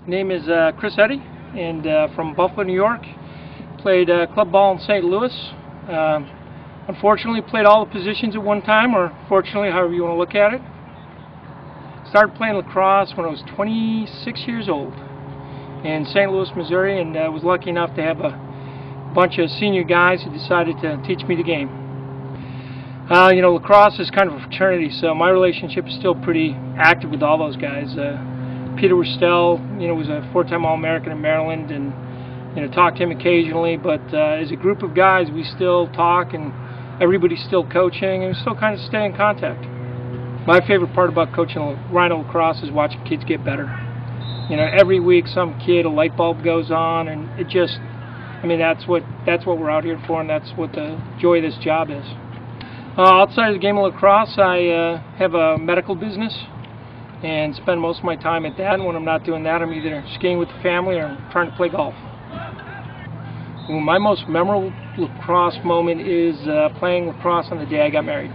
Name is Eddy, and from Buffalo, New York. Played club ball in St. Louis. Unfortunately, played all the positions at one time, or fortunately, however you want to look at it. Started playing lacrosse when I was 26 years old in St. Louis, Missouri, and was lucky enough to have a bunch of senior guys who decided to teach me the game. You know, lacrosse is kind of a fraternity, so my relationship is still pretty active with all those guys. Peter Westell, you know, was a four-time All-American in Maryland, and you know, talk to him occasionally. But as a group of guys, we still talk, and everybody's still coaching, and we still kind of stay in contact. My favorite part about coaching Rhino lacrosse is watching kids get better. You know, every week some kid, a light bulb goes on, and it just, I mean, that's what we're out here for, and that's what the joy of this job is. Outside of the game of lacrosse, I have a medical business and spend most of my time at that. And when I'm not doing that, I'm either skiing with the family or trying to play golf. Well, my most memorable lacrosse moment is playing lacrosse on the day I got married,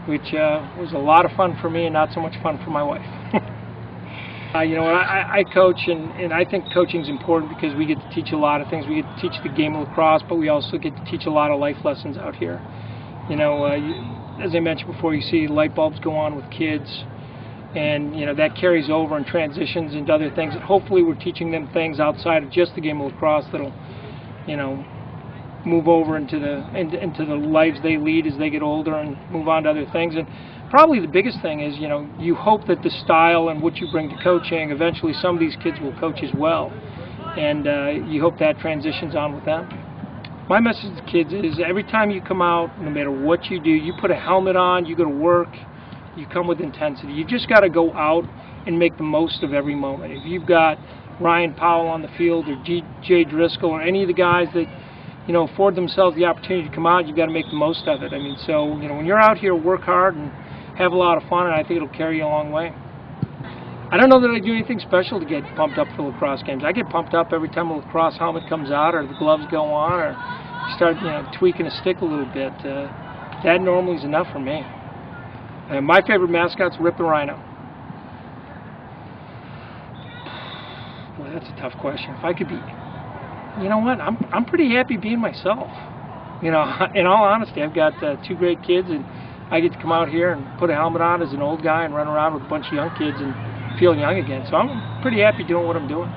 which was a lot of fun for me and not so much fun for my wife. You know, I coach, and I think coaching is important because we get to teach a lot of things. We get to teach the game of lacrosse, but we also get to teach a lot of life lessons out here. You know, as I mentioned before, you see light bulbs go on with kids, and you know that carries over and transitions into other things. And hopefully, we're teaching them things outside of just the game of lacrosse that'll, you know, move over into the lives they lead as they get older and move on to other things. And probably the biggest thing is, you know, you hope that the style and what you bring to coaching, eventually some of these kids will coach as well, and you hope that transitions on with them. My message to kids is every time you come out, no matter what you do, you put a helmet on, you go to work, you come with intensity. You just got to go out and make the most of every moment. If you've got Ryan Powell on the field, or Jay Driscoll, or any of the guys that, you know, afford themselves the opportunity to come out, you've got to make the most of it. I mean, so, you know, when you're out here, work hard and have a lot of fun, and I think it'll carry you a long way. I don't know that I do anything special to get pumped up for lacrosse games. I get pumped up every time a lacrosse helmet comes out, or the gloves go on, or you start, you know, tweaking a stick a little bit. That normally is enough for me. My favorite mascot's Rip the Rhino. Boy, that's a tough question. If I could be, you know what? I'm pretty happy being myself. You know, in all honesty, I've got two great kids, and I get to come out here and put a helmet on as an old guy and run around with a bunch of young kids and feel young again. So I'm pretty happy doing what I'm doing.